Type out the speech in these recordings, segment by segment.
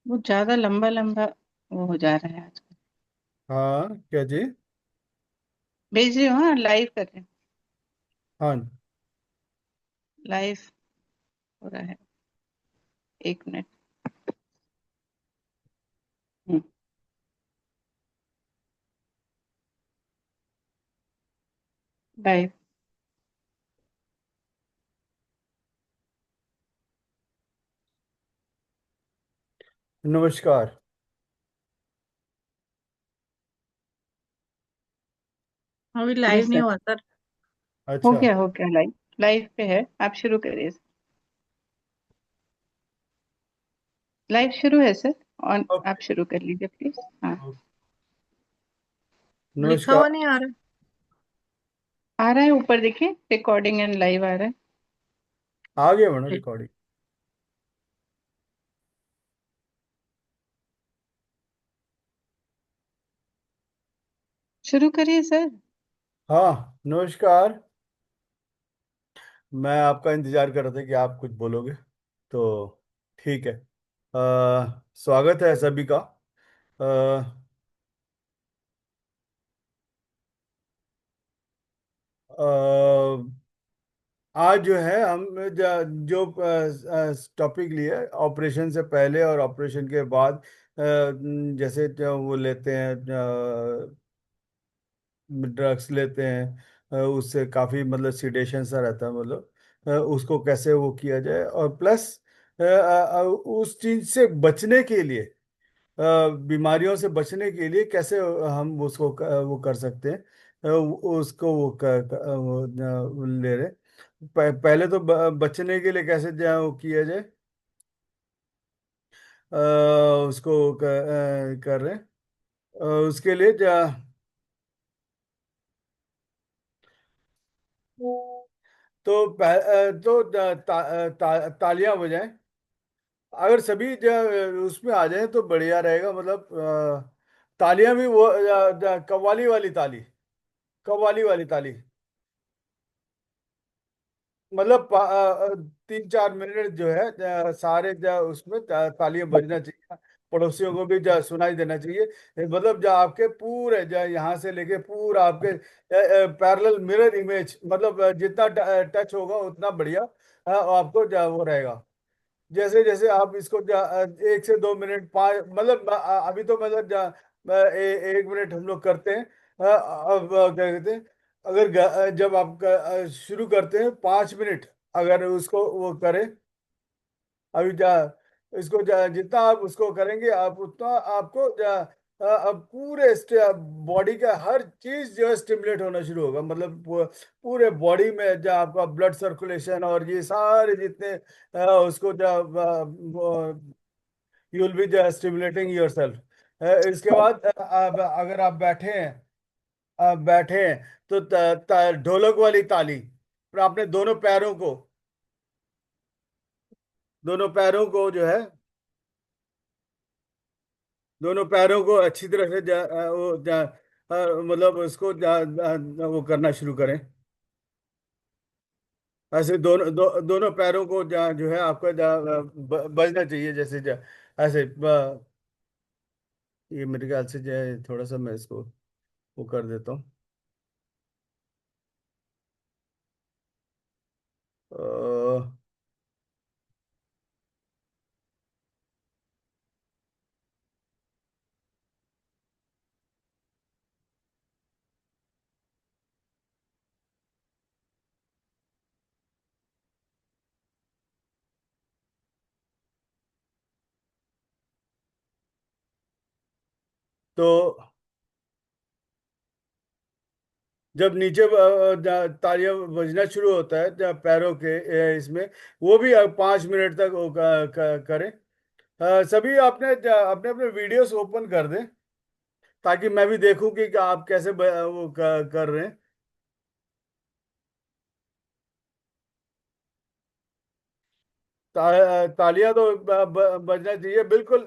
वो ज्यादा लंबा लंबा वो हो जा रहा है आजकल। हाँ, क्या जी? भेज रही हूँ, हाँ लाइव कर रहे हैं। हाँ। लाइव हो रहा है। 1 मिनट। हम्म, लाइव। नमस्कार। अभी लाइव यस नहीं सर। हुआ सर। अच्छा। हो गया लाइव। लाइव पे है, आप शुरू करिए। लाइव शुरू है सर। ऑन। आप ओके। शुरू कर लीजिए प्लीज। हाँ। ओके। लिखा नमस्कार। हुआ नहीं आ रहा। आ रहा है ऊपर देखिए, रिकॉर्डिंग एंड लाइव आ रहा आ गया मैडम है। रिकॉर्डिंग। शुरू करिए सर। हाँ, नमस्कार। मैं आपका इंतजार कर रहा था कि आप कुछ बोलोगे, तो ठीक है। स्वागत है सभी का। अ, अ, आज जो है हम जो टॉपिक लिए ऑपरेशन से पहले और ऑपरेशन के बाद, जैसे जो वो लेते हैं, ड्रग्स लेते हैं, उससे काफ़ी मतलब सिडेशन सा रहता है, मतलब उसको कैसे वो किया जाए, और प्लस उस चीज से बचने के लिए, बीमारियों से बचने के लिए कैसे हम उसको वो कर सकते हैं। उसको वो, वो ले रहे। पहले तो बचने के लिए कैसे वो किया जाए, उसको कर रहे हैं। उसके लिए तो तालियां बजाएं। अगर सभी उसमें आ जाएं तो बढ़िया रहेगा, मतलब तालियां भी वो कव्वाली वाली ताली, कव्वाली वाली ताली। मतलब 3-4 मिनट जो है, सारे उसमें तालियां बजना चाहिए। पड़ोसियों को भी सुनाई देना चाहिए। मतलब जो आपके पूरे यहाँ से लेके पूरा आपके पैरेलल मिरर इमेज, मतलब जितना टच होगा उतना बढ़िया आपको वो रहेगा। जैसे जैसे आप इसको 1 से 2 मिनट, पाँच, मतलब अभी तो मतलब 1 मिनट हम लोग करते हैं। अब क्या कहते हैं, अगर जब आप शुरू करते हैं 5 मिनट, अगर उसको वो करें। अभी इसको जितना आप उसको करेंगे, आप उतना आपको अब पूरे बॉडी का हर चीज जो है स्टिमुलेट होना शुरू होगा, मतलब पूरे बॉडी में जो आपका ब्लड सर्कुलेशन और ये सारे जितने उसको you will B stimulating your self. इसके बाद अगर आप बैठे हैं, तो ढोलक वाली ताली, पर आपने दोनों पैरों को जो है, दोनों पैरों को अच्छी तरह से मतलब उसको वो करना शुरू करें। ऐसे दोनों पैरों को जो है आपका बजना चाहिए, जैसे ऐसे ये मेरे ख्याल से जो है थोड़ा सा मैं इसको वो कर देता हूँ। अ, तो जब नीचे तालियां बजना शुरू होता है जब पैरों के इसमें, वो भी 5 मिनट तक वो करें। सभी अपने अपने अपने वीडियोस ओपन कर दें, ताकि मैं भी देखूं कि आप कैसे वो कर रहे हैं। तालियां तो बजना चाहिए बिल्कुल,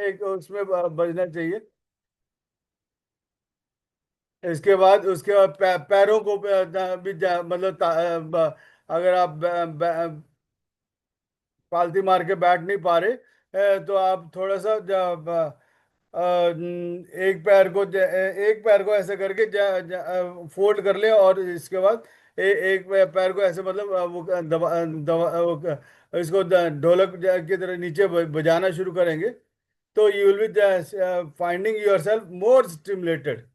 एक उसमें बजना चाहिए। इसके बाद उसके बाद पैरों को भी मतलब अगर आप पालती मार के बैठ नहीं पा रहे, तो आप थोड़ा सा जब एक पैर को एक पैर को ऐसे करके फोल्ड कर ले, और इसके बाद एक पैर को ऐसे मतलब वो इसको ढोलक की तरह नीचे बजाना शुरू करेंगे, तो you will be finding your self more stimulated.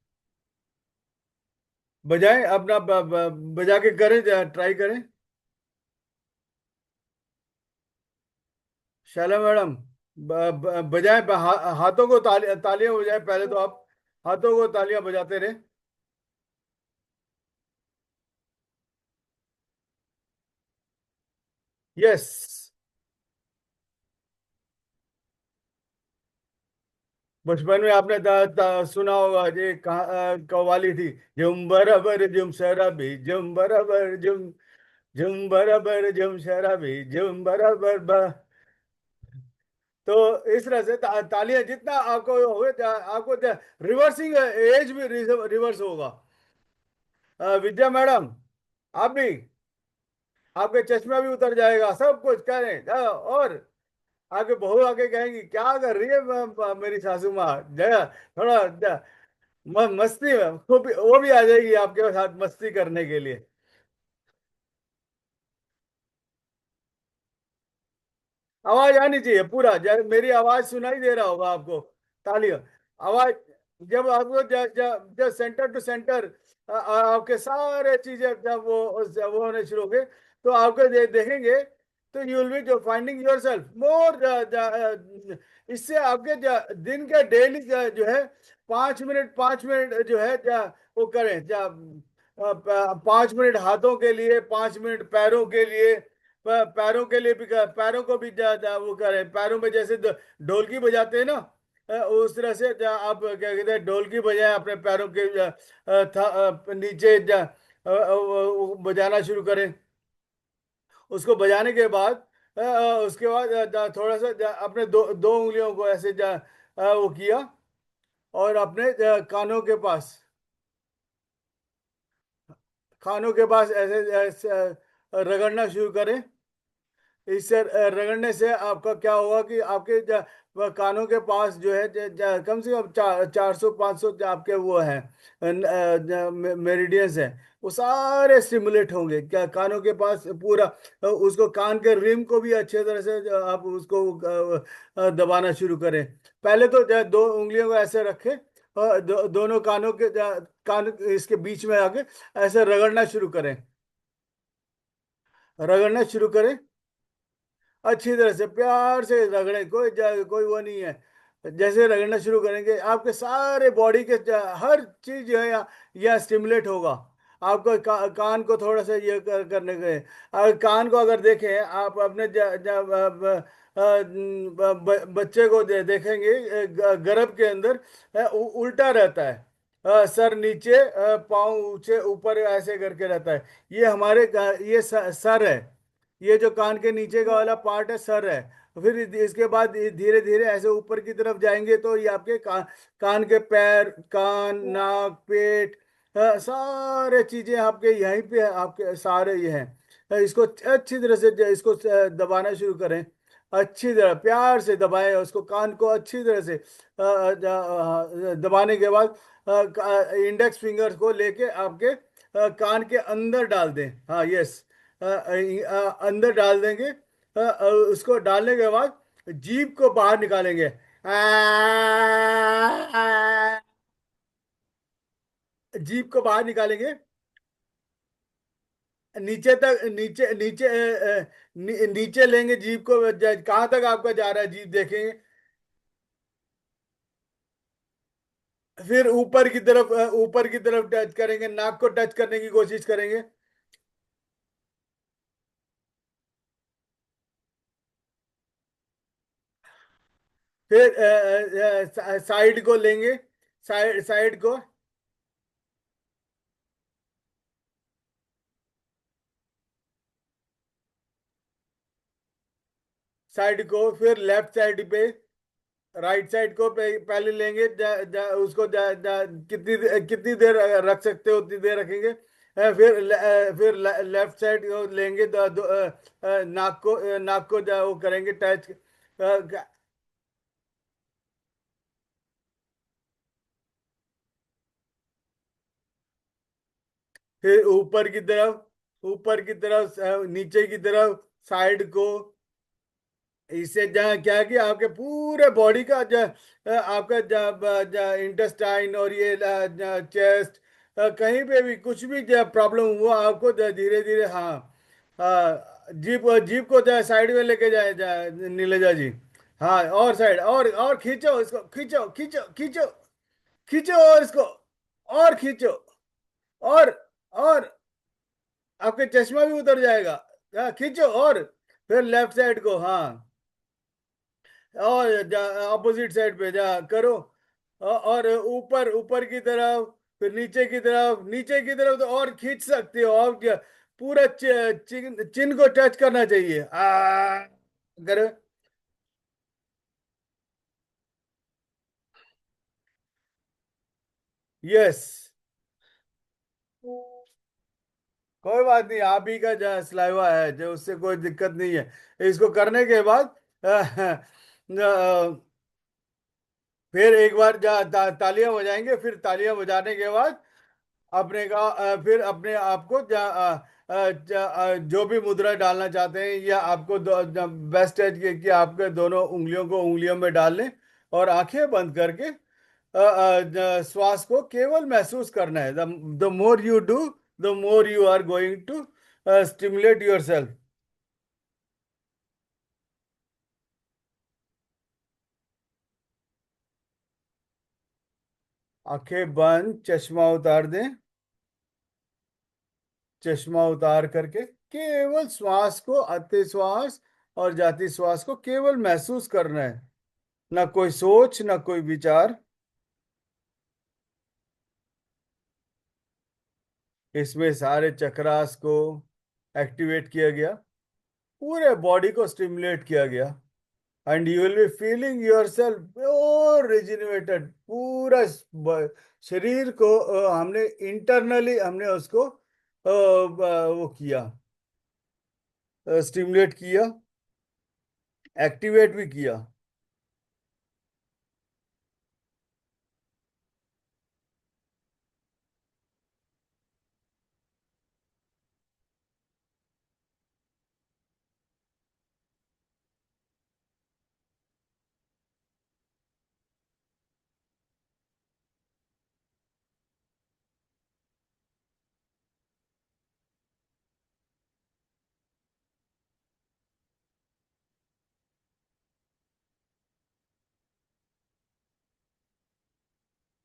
बजाएं अपना बजा के करें, ट्राई करें। शैला मैडम, बजाएं, हाथों को तालियां बजाएं पहले तो आप हाथों को तालियां बजाते रहे। यस। बचपन में आपने सुना होगा ये कव्वाली थी, जुम बराबर जुम शराबी जुम बराबर जुम बराबर जुम शराबी जुम बराबर तो इस तरह से तालियां जितना आपको होगे, आपको रिवर्सिंग एज भी रिवर्स होगा। विद्या मैडम, आप भी, आपके चश्मा भी उतर जाएगा, सब कुछ करें और आगे बहू आके कहेंगी क्या कर रही है मेरी सासू माँ, जया थोड़ा मस्ती में वो भी आ जाएगी आपके साथ मस्ती करने के लिए। आवाज आनी चाहिए पूरा, जब मेरी आवाज सुनाई दे रहा होगा आपको, तालियां, आवाज, जब आपको जब सेंटर टू सेंटर आपके सारे चीजें जब वो होने शुरू हो गए, तो आपको देखेंगे, तो यू विल बी जो फाइंडिंग योर सेल्फ मोर। इससे आपके दिन का डेली जो है 5 मिनट 5 मिनट जो है वो करें, 5 मिनट हाथों के लिए, 5 मिनट पैरों के लिए, पैरों के लिए भी पैरों को भी वो करें, पैरों में जैसे ढोलकी बजाते हैं ना, उस तरह से आप क्या कहते हैं, ढोलकी बजाएं अपने पैरों के नीचे बजाना शुरू करें। उसको बजाने के बाद उसके बाद थोड़ा सा अपने दो दो उंगलियों को ऐसे वो किया, और अपने कानों के पास, कानों के पास ऐसे रगड़ना शुरू करें। इससे रगड़ने से आपका क्या होगा कि आपके कानों के पास जो है कम से कम 400 500 आपके वो हैं मेरिडियंस हैं, वो सारे स्टिमुलेट होंगे क्या कानों के पास पूरा। उसको कान के रिम को भी अच्छे तरह से आप उसको दबाना शुरू करें। पहले तो दो उंगलियों को ऐसे रखें, और दोनों कानों के कान इसके बीच में आके ऐसे रगड़ना शुरू करें, रगड़ना शुरू करें, अच्छी तरह से प्यार से रगड़े, कोई वो नहीं है। जैसे रगड़ना शुरू करेंगे आपके सारे बॉडी के हर चीज जो है यह स्टिमुलेट होगा। आपको कान को थोड़ा सा ये करने के, अगर कान को अगर देखें आप अपने बच्चे को देखेंगे, गर्भ के अंदर उल्टा रहता है, सर नीचे, पाँव ऊंचे ऊपर ऐसे करके रहता है। ये हमारे ये सर है, ये जो कान के नीचे का वाला पार्ट है सर है। फिर इसके बाद धीरे धीरे ऐसे ऊपर की तरफ जाएंगे तो ये आपके कान के पैर, कान, नाक, पेट, सारे चीजें आपके यहीं पे है, आपके सारे ये हैं। इसको अच्छी तरह से इसको दबाना शुरू करें, अच्छी तरह प्यार से दबाएं उसको, कान को अच्छी तरह से दबाने के बाद इंडेक्स फिंगर को लेके आपके कान के अंदर डाल दें। हाँ, यस, अंदर डाल देंगे। उसको डालने के बाद जीभ को बाहर निकालेंगे। जीभ को बाहर निकालेंगे, नीचे तक, नीचे नीचे नीचे लेंगे जीभ को, कहाँ तक आपका जा रहा है जीभ देखेंगे। फिर ऊपर की तरफ टच करेंगे, नाक को टच करने की कोशिश करेंगे। फिर साइड को लेंगे, साइड को, साइड को, फिर लेफ्ट साइड पे, राइट साइड को पहले लेंगे, उसको कितनी देर रख सकते हो उतनी देर रखेंगे। फिर लेफ्ट साइड को लेंगे, नाक को वो करेंगे टच, फिर ऊपर की तरफ नीचे की तरफ, साइड को। इससे जहाँ क्या है कि आपके पूरे बॉडी का आपका इंटेस्टाइन और ये चेस्ट, कहीं पे भी कुछ भी जो प्रॉब्लम हुआ आपको धीरे धीरे, हाँ। जीप जीप को जो साइड में लेके जाए नीलेजा जी। हाँ, और साइड, और खींचो इसको, खींचो खींचो खींचो। खींचो और इसको, और खींचो, और और आपके चश्मा भी उतर जाएगा। हाँ, खींचो और फिर लेफ्ट साइड को, हाँ। और ऑपोजिट साइड पे जा करो। और ऊपर ऊपर की तरफ, फिर नीचे की तरफ, नीचे की तरफ तो और खींच सकते हो। और क्या, पूरा चिन चिन को टच करना चाहिए। करो। यस। कोई बात नहीं, आप ही का जो सलाइवा है, जो उससे कोई दिक्कत नहीं है। इसको करने के बाद फिर एक बार तालियां बजाएंगे। फिर तालियां बजाने के बाद फिर अपने आप को जो भी मुद्रा डालना चाहते हैं, या आपको बेस्ट है कि आपके दोनों उंगलियों को उंगलियों में डाल लें, और आंखें बंद करके श्वास को केवल महसूस करना है। The more you do, the more you are going to stimulate your self. आंखें बंद, चश्मा उतार दें। चश्मा उतार करके केवल श्वास को, आते श्वास और जाती श्वास को केवल महसूस करना है। ना कोई सोच, ना कोई विचार। इसमें सारे चक्रास को एक्टिवेट किया गया, पूरे बॉडी को स्टिमुलेट किया गया। And you will be feeling yourself pure rejuvenated. पूरा शरीर को हमने इंटरनली हमने उसको वो किया, स्टिमुलेट किया, एक्टिवेट भी किया।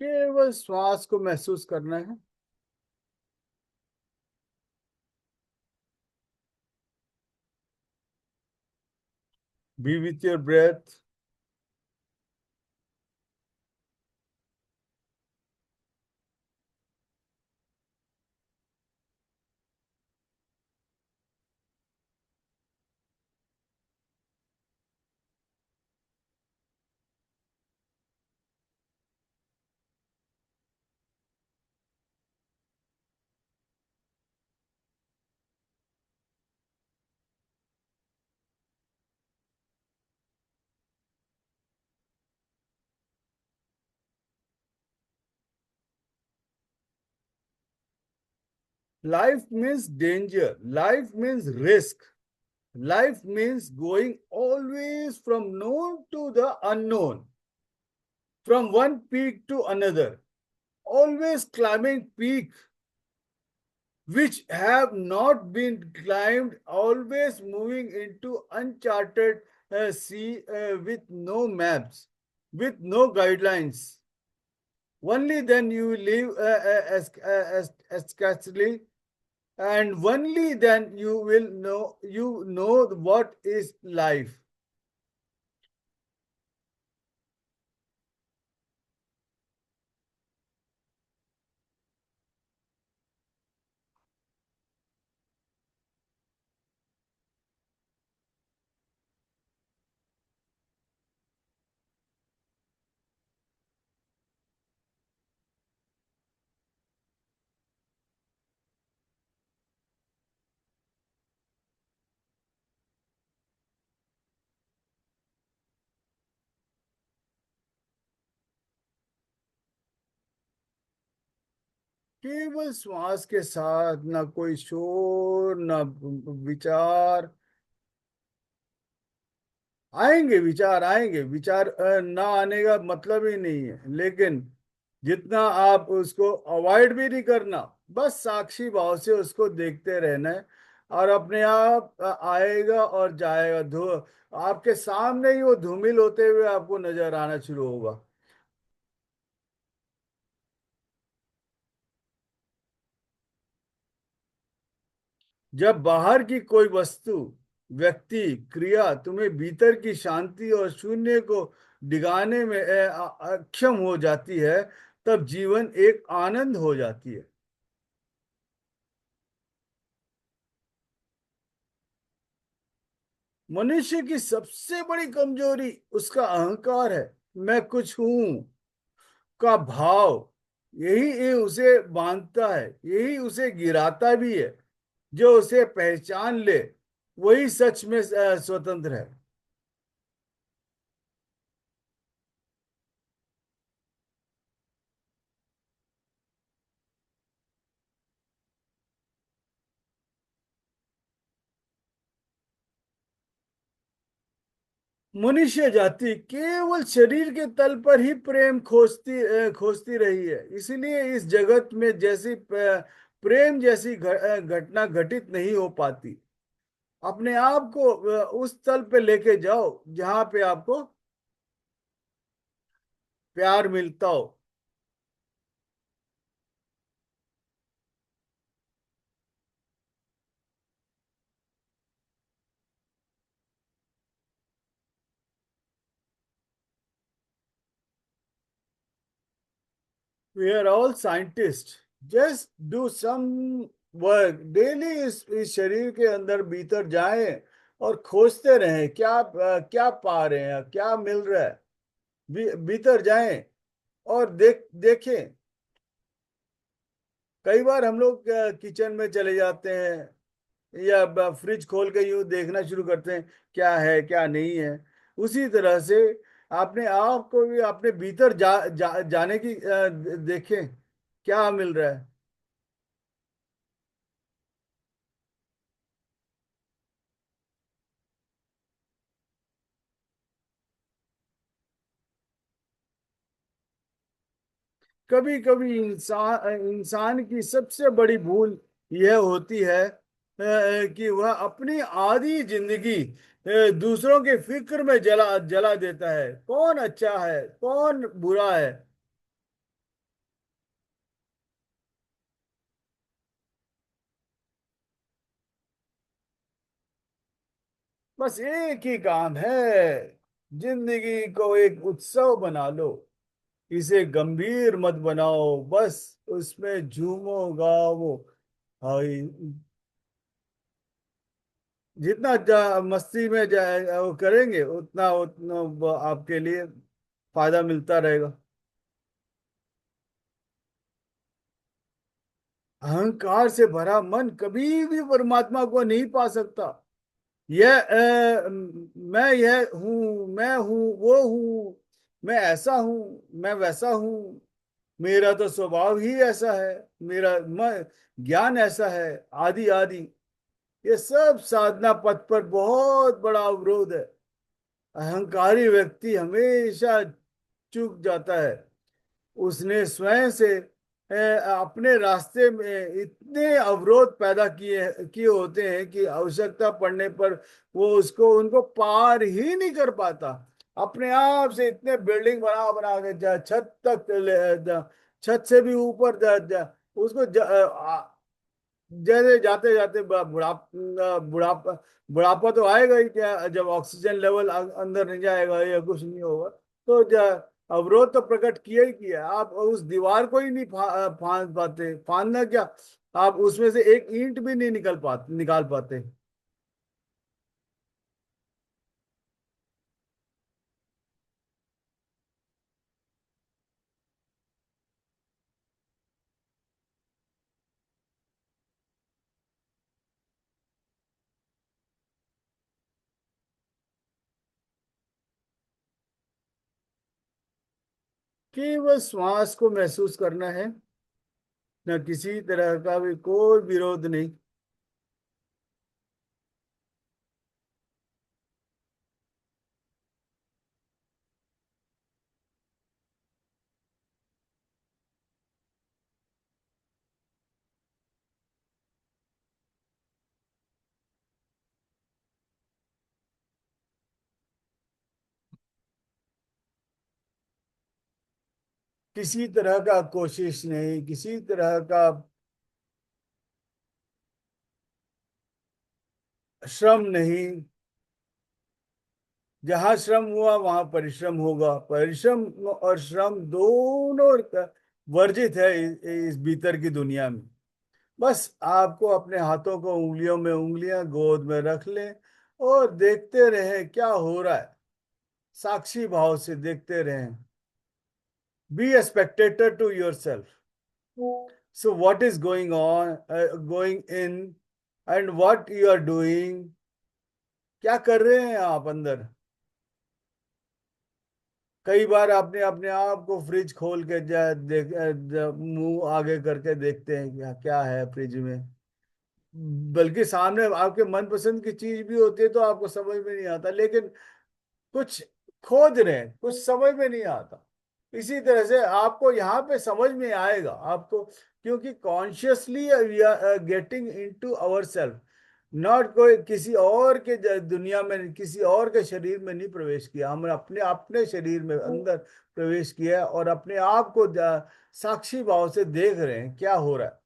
केवल श्वास को महसूस करना है। Be with your breath. Life means danger. Life means risk. Life means going always from known to the unknown, from one peak to another, always climbing peak which have not been climbed, always moving into uncharted sea with no maps, with no guidelines. Only then you live as casually, and only then you know what is life. केवल श्वास के साथ, ना कोई शोर, ना विचार। आएंगे विचार, आएंगे विचार, ना आने का मतलब ही नहीं है, लेकिन जितना आप उसको अवॉइड भी नहीं करना, बस साक्षी भाव से उसको देखते रहना है। और अपने आप आएगा और जाएगा। आपके सामने ही वो धूमिल होते हुए आपको नजर आना शुरू होगा। जब बाहर की कोई वस्तु, व्यक्ति, क्रिया तुम्हें भीतर की शांति और शून्य को डिगाने में अक्षम हो जाती है, तब जीवन एक आनंद हो जाती है। मनुष्य की सबसे बड़ी कमजोरी उसका अहंकार है। मैं कुछ हूं का भाव। यही उसे बांधता है, यही उसे गिराता भी है। जो उसे पहचान ले, वही सच में स्वतंत्र है। मनुष्य जाति केवल शरीर के तल पर ही प्रेम खोजती रही है। इसलिए इस जगत में जैसी प्रेम जैसी घटना घटित नहीं हो पाती। अपने आप को उस तल पे लेके जाओ जहां पे आपको प्यार मिलता हो। We are all scientist, just do some work daily. इस शरीर के अंदर भीतर जाएं और खोजते रहें, क्या पा रहे हैं, क्या मिल रहा है। भीतर जाएं और देखें। कई बार हम लोग किचन में चले जाते हैं या फ्रिज खोल के यूं देखना शुरू करते हैं, क्या है क्या नहीं है। उसी तरह से अपने आप को भी अपने भीतर जाने की देखें क्या मिल रहा है। कभी कभी इंसान की सबसे बड़ी भूल यह होती है कि वह अपनी आधी जिंदगी दूसरों के फिक्र में जला जला देता है। कौन अच्छा है, कौन बुरा है। बस एक ही काम है, जिंदगी को एक उत्सव बना लो। इसे गंभीर मत बनाओ, बस उसमें झूमो गाओ। हाय, जितना मस्ती में वो करेंगे उतना उतना आपके लिए फायदा मिलता रहेगा। अहंकार से भरा मन कभी भी परमात्मा को नहीं पा सकता। मैं यह हूँ, मैं हूँ, वो हूँ, मैं ऐसा हूँ, मैं वैसा हूँ, मेरा तो स्वभाव ही ऐसा है, मेरा ज्ञान ऐसा है, आदि आदि। ये सब साधना पथ पर बहुत बड़ा अवरोध है। अहंकारी व्यक्ति हमेशा चूक जाता है। उसने स्वयं से अपने रास्ते में इतने अवरोध पैदा किए किए होते हैं कि आवश्यकता पड़ने पर वो उसको उनको पार ही नहीं कर पाता। अपने आप से इतने बिल्डिंग बना बना के छत तक छत से भी ऊपर उसको जैसे जाते जाते बुढ़ापा बुढ़ापा तो आएगा ही क्या, जब ऑक्सीजन लेवल अंदर नहीं जाएगा या कुछ नहीं होगा। तो अवरोध तो प्रकट किया ही किया। आप उस दीवार को ही नहीं फांद पाते, फांदना क्या, आप उसमें से एक ईंट भी नहीं निकाल पाते। केवल श्वास को महसूस करना है। न किसी तरह का भी कोई विरोध नहीं। किसी तरह का कोशिश नहीं, किसी तरह का श्रम नहीं। जहां श्रम हुआ वहां परिश्रम होगा। परिश्रम और श्रम दोनों वर्जित है इस भीतर की दुनिया में। बस आपको अपने हाथों को उंगलियों में उंगलियां गोद में रख लें और देखते रहें क्या हो रहा है। साक्षी भाव से देखते रहें। Be a spectator to yourself. So what is going on, going in, and what you are doing? क्या कर रहे हैं आप अंदर? कई बार आपने अपने आप को फ्रिज खोल के मुंह आगे करके देखते हैं क्या क्या है फ्रिज में। बल्कि सामने आपके मनपसंद की चीज भी होती है तो आपको समझ में नहीं आता, लेकिन कुछ खोज रहे हैं, कुछ समझ में नहीं आता। इसी तरह से आपको यहाँ पे समझ में आएगा आपको, क्योंकि consciously we are getting into our self. Not कोई किसी और के दुनिया में, किसी और के शरीर में नहीं प्रवेश किया, हमने अपने अपने शरीर में अंदर प्रवेश किया है और अपने आप को साक्षी भाव से देख रहे हैं क्या हो रहा है।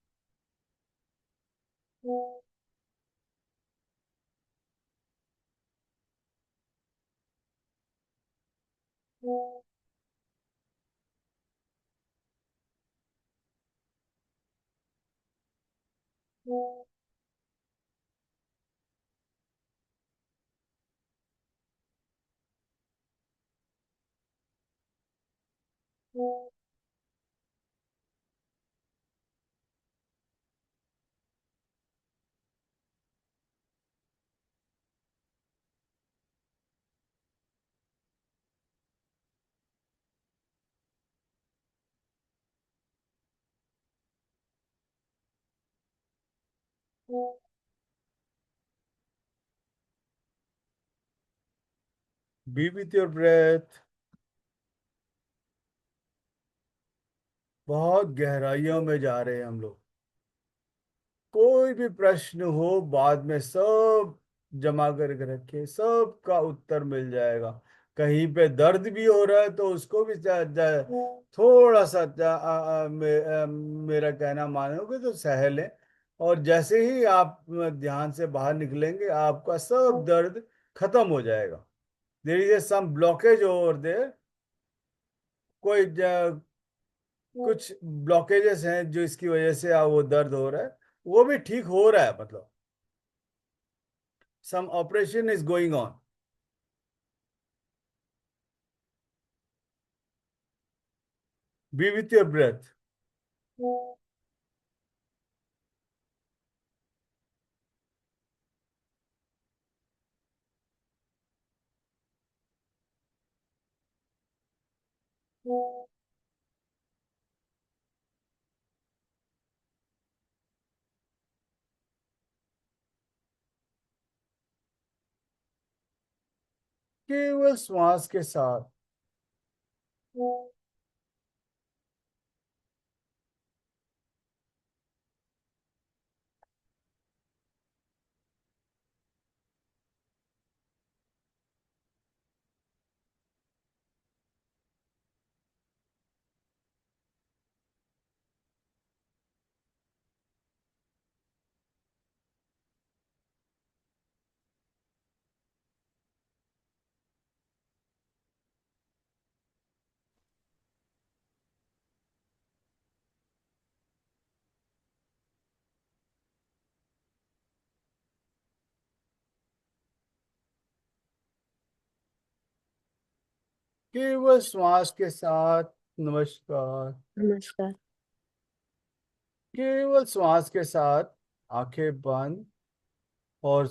Be with your breath। बहुत गहराइयों में जा रहे हैं हम लोग। कोई भी प्रश्न हो बाद में सब जमा करके रखे, सबका उत्तर मिल जाएगा। कहीं पे दर्द भी हो रहा है तो उसको भी थोड़ा सा मेरा कहना मानोगे तो सह लें। और जैसे ही आप ध्यान से बाहर निकलेंगे आपका सब दर्द खत्म हो जाएगा। There is some blockage over there. कोई कुछ ब्लॉकेजेस हैं जो इसकी वजह से वो दर्द हो रहा है, वो भी ठीक हो रहा है। मतलब some operation is going on। Be with your breath। केवल श्वास के साथ, केवल श्वास के साथ। नमस्कार। नमस्कार। केवल श्वास के साथ आंखें बंद और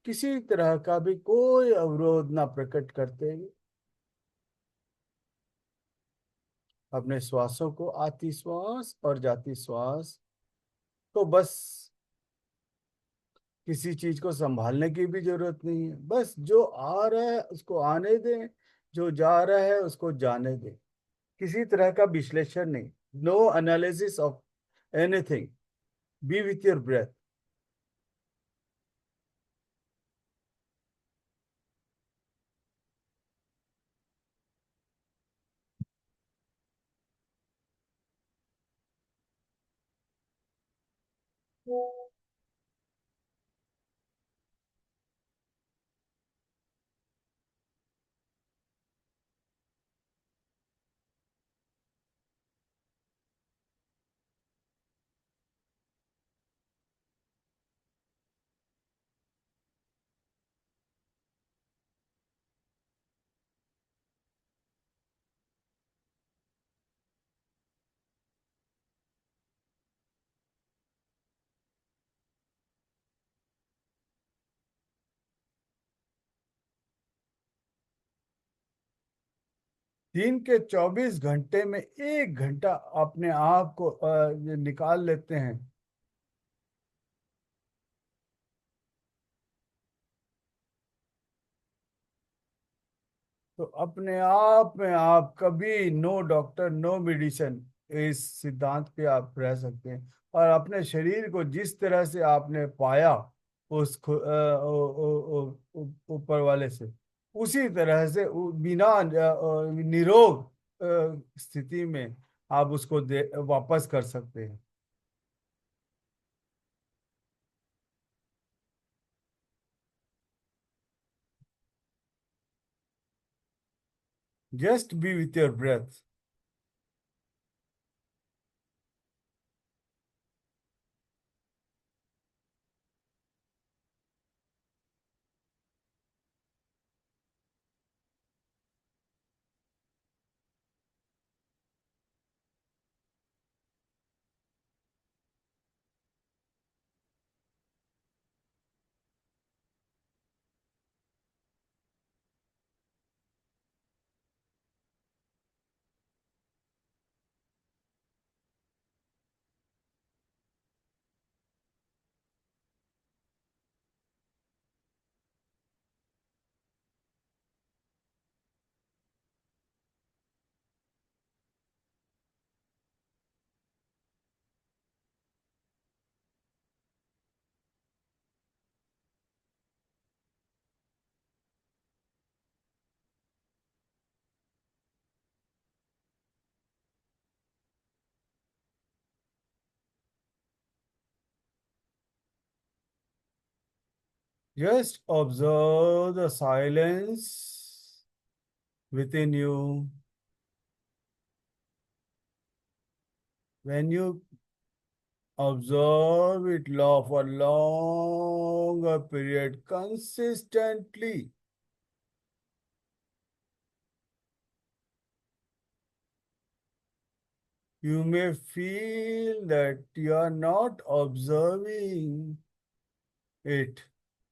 किसी तरह का भी कोई अवरोध ना प्रकट करते हुए अपने श्वासों को, आती श्वास और जाती श्वास को बस किसी चीज को संभालने की भी जरूरत नहीं है, बस जो आ रहा है उसको आने दें, जो जा रहा है उसको जाने दें। किसी तरह का विश्लेषण नहीं, no analysis of anything, be with your breath. 3 के 24 घंटे में 1 घंटा अपने आप को ये निकाल लेते हैं, तो अपने आप में आप कभी नो डॉक्टर नो मेडिसिन, इस सिद्धांत पे आप रह सकते हैं। और अपने शरीर को जिस तरह से आपने पाया उस ऊपर वाले से, उसी तरह से बिना निरोग स्थिति में आप उसको वापस कर सकते हैं। Just be with your breath. Just observe the silence within you. When you observe it for longer period consistently, you may feel that you are not observing it.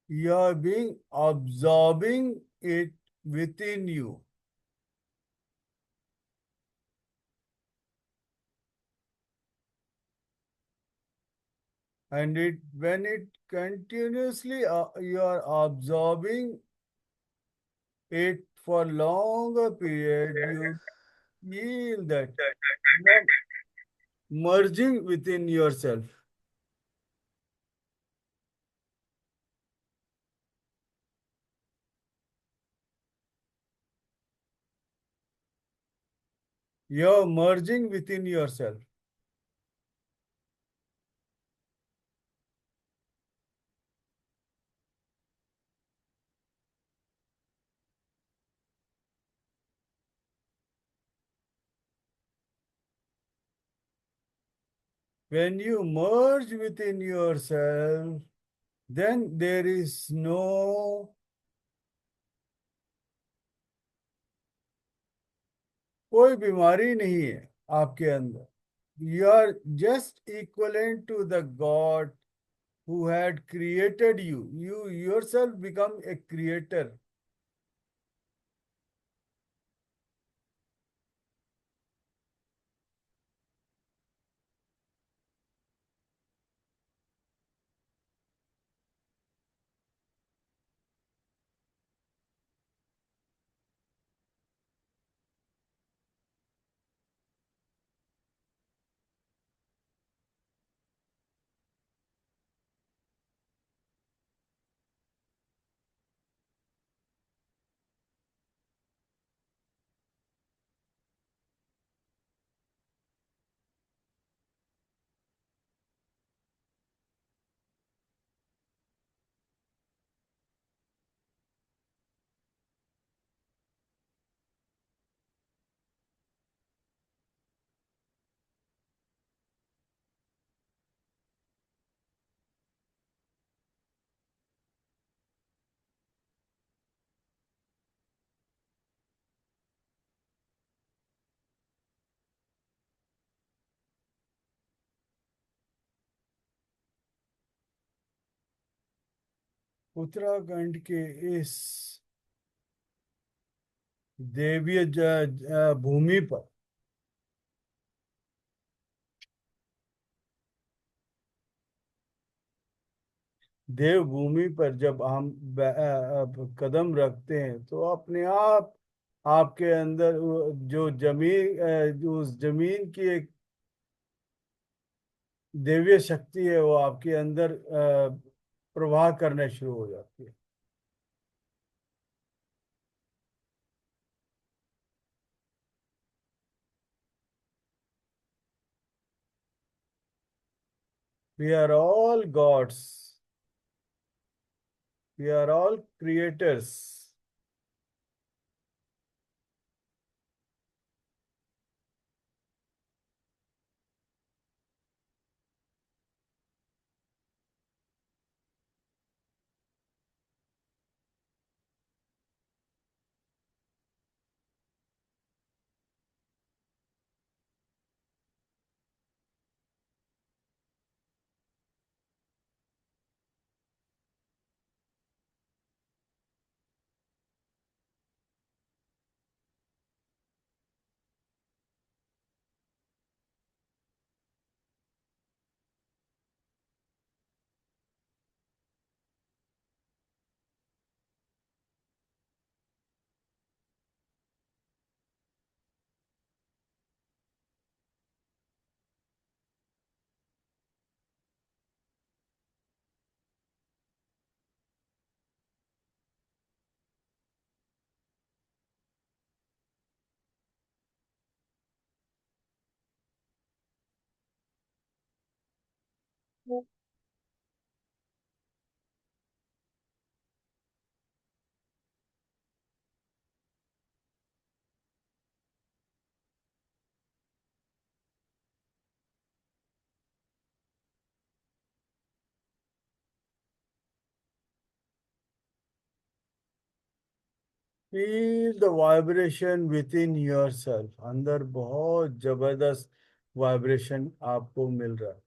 You are being absorbing it within you. And it when it continuously you are absorbing it for longer period, you feel that you are merging within yourself. You're merging within yourself. When you merge within yourself, then there is no कोई बीमारी नहीं है आपके अंदर. You are just equivalent to the God who had created you. You yourself become a creator. Uttarakhand के इस देवीय भूमि पर देवभूमि पर जब हम कदम रखते हैं तो अपने आप आपके अंदर जो जमीन जो उस जमीन की एक दैवीय शक्ति है वो आपके अंदर प्रवाह करना शुरू हो जाती है। We are all gods, we are all creators. Feel the vibration within your self, अंदर बहुत जबरदस्त वाइब्रेशन आपको मिल रहा है।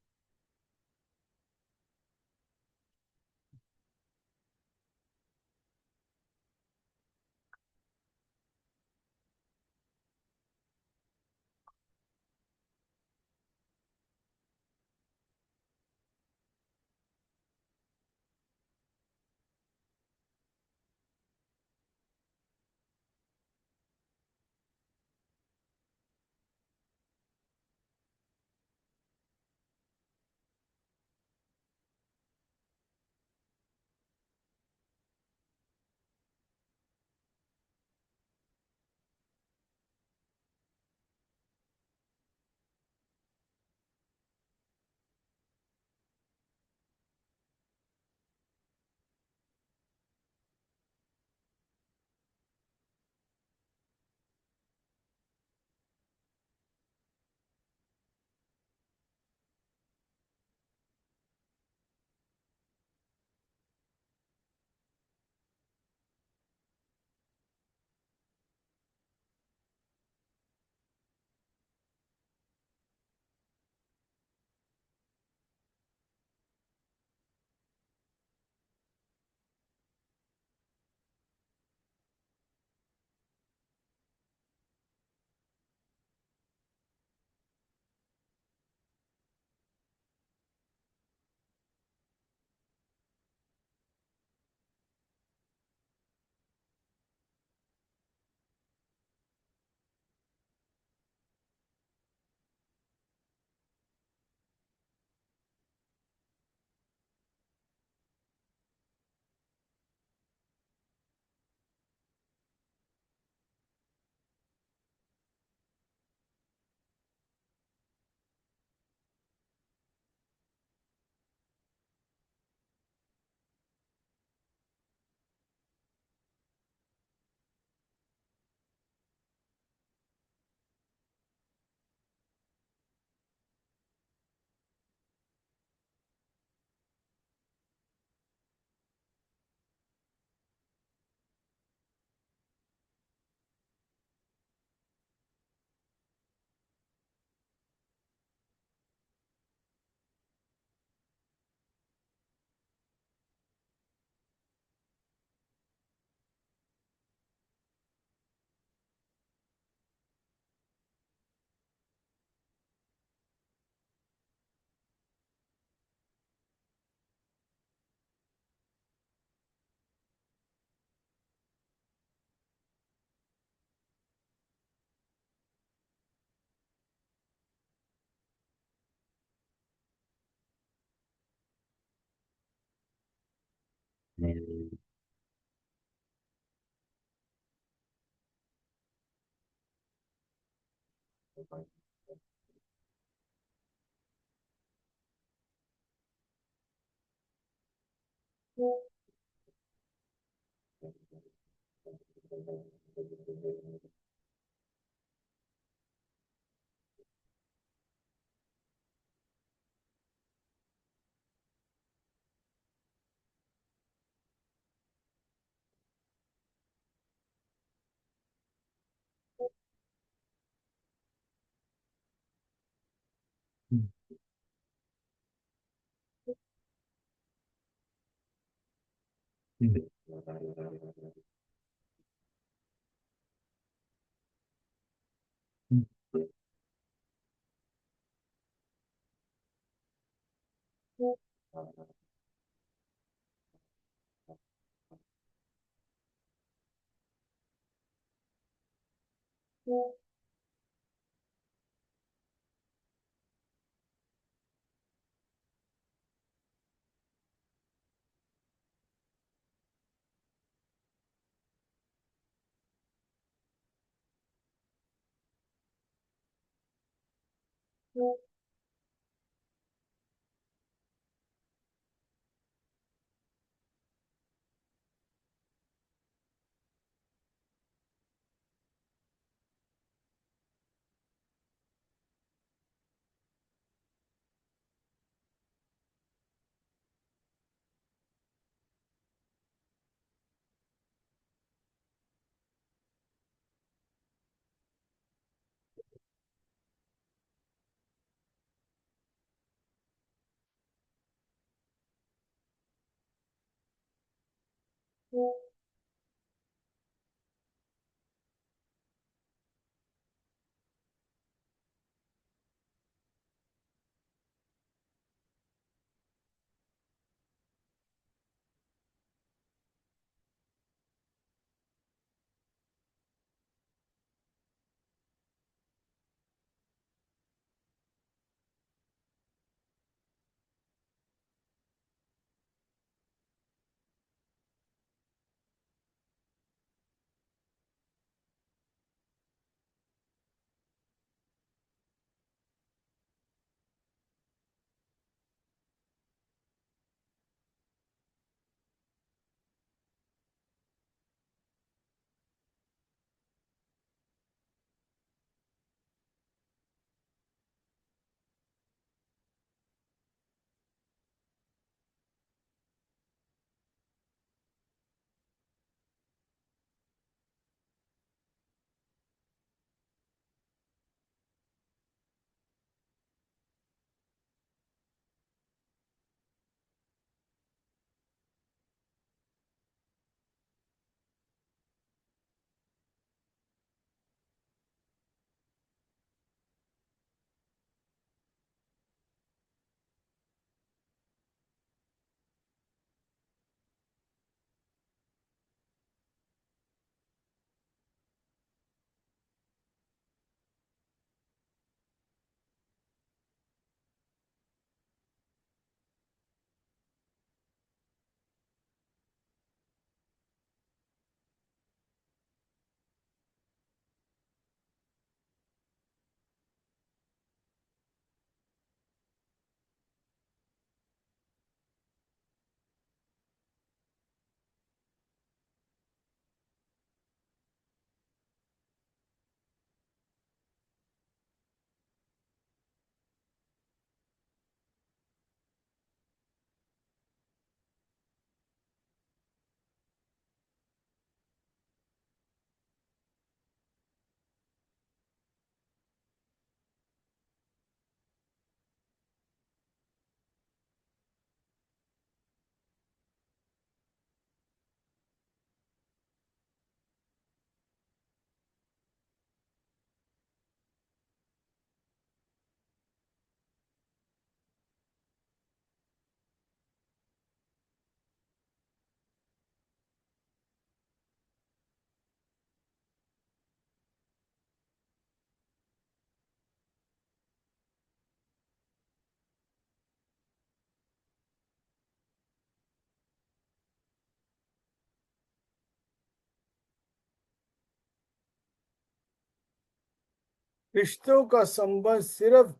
रिश्तों का संबंध सिर्फ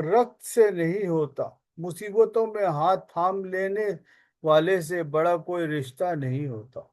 रक्त से नहीं होता। मुसीबतों में हाथ थाम लेने वाले से बड़ा कोई रिश्ता नहीं होता।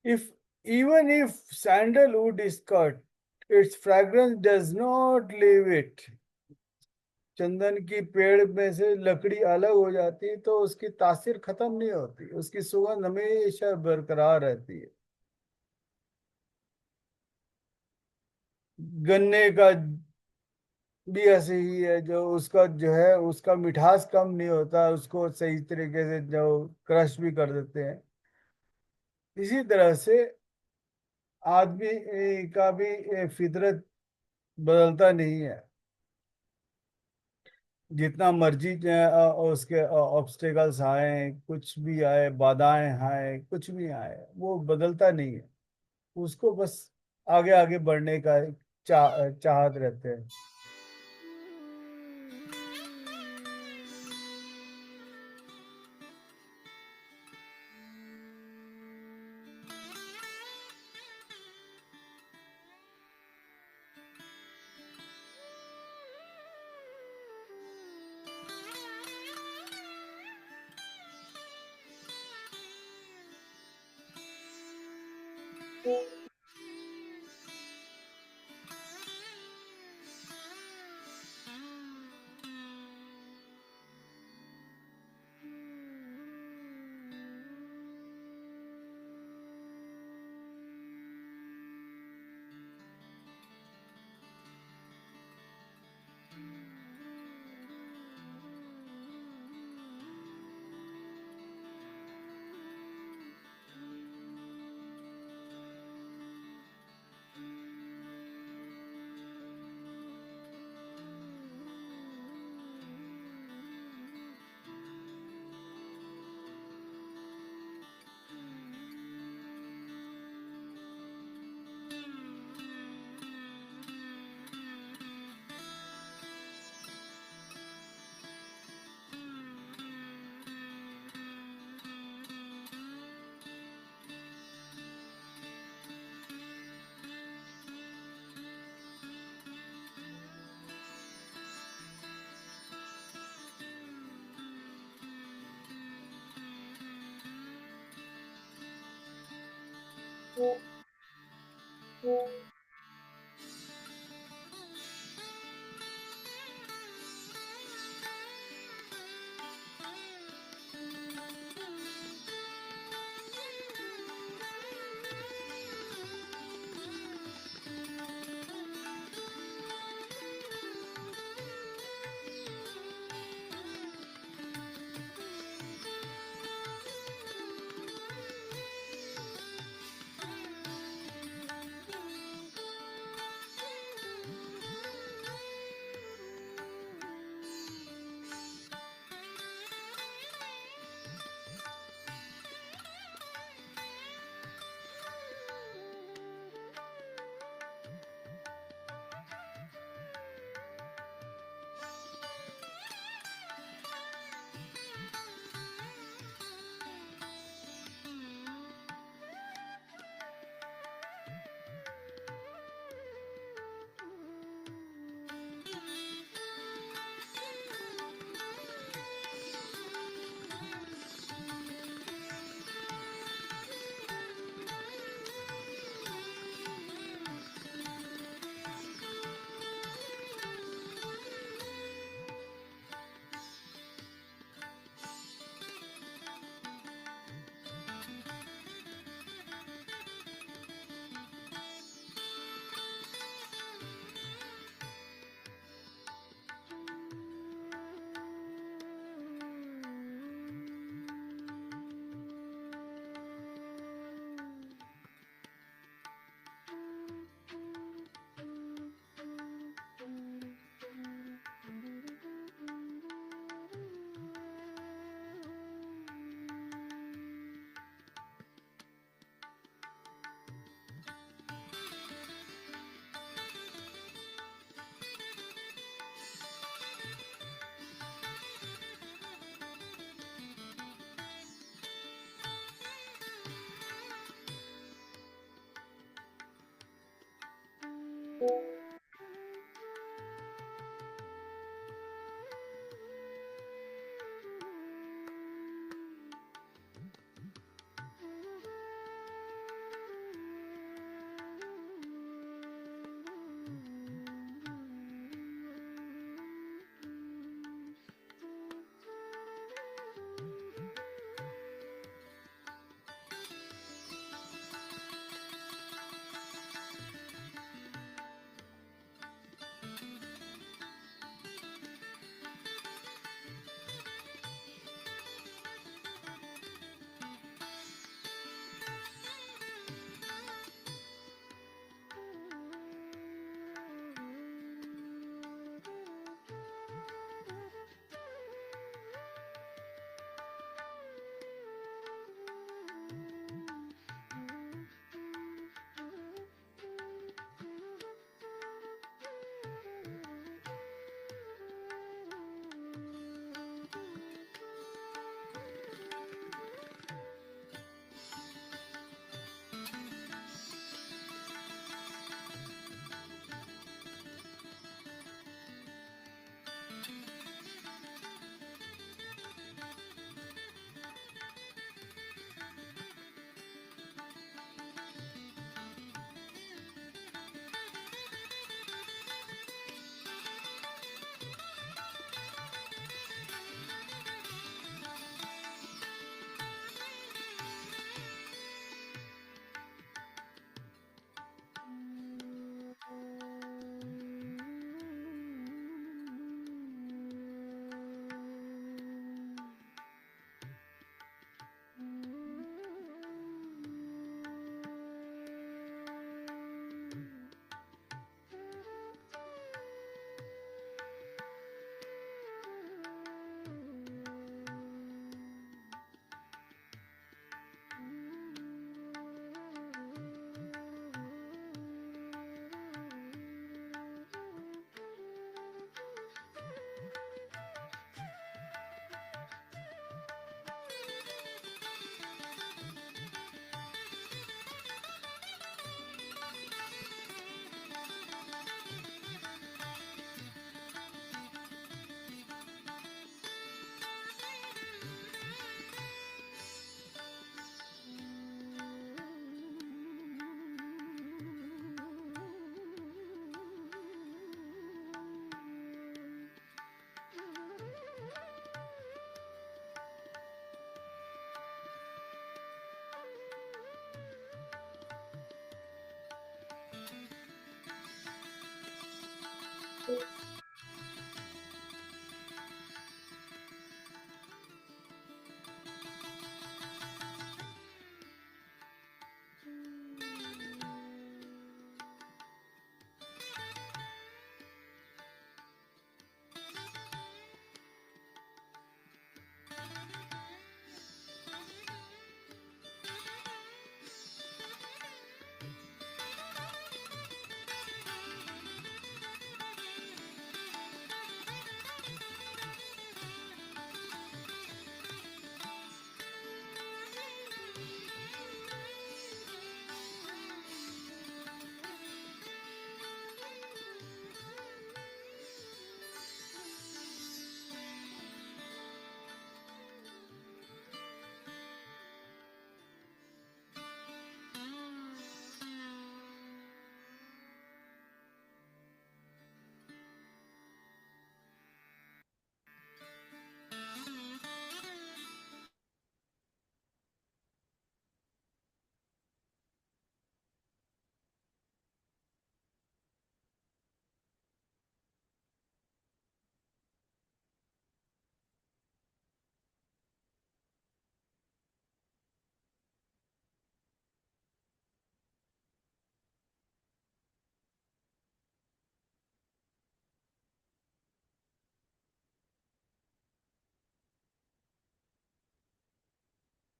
If even if sandalwood is cut, its fragrance does not leave it. चंदन की पेड़ में से लकड़ी अलग हो जाती है तो उसकी तासीर खत्म नहीं होती, उसकी सुगंध हमेशा बरकरार रहती है। गन्ने का भी ऐसे ही है, जो उसका जो है उसका मिठास कम नहीं होता, उसको सही तरीके से जो क्रश भी कर देते हैं। इसी तरह से आदमी का भी फितरत बदलता नहीं है। जितना मर्जी उसके ऑब्स्टेकल्स आए, कुछ भी आए, बाधाएं आए, कुछ भी आए, वो बदलता नहीं है। उसको बस आगे आगे बढ़ने का चाहत रहते हैं।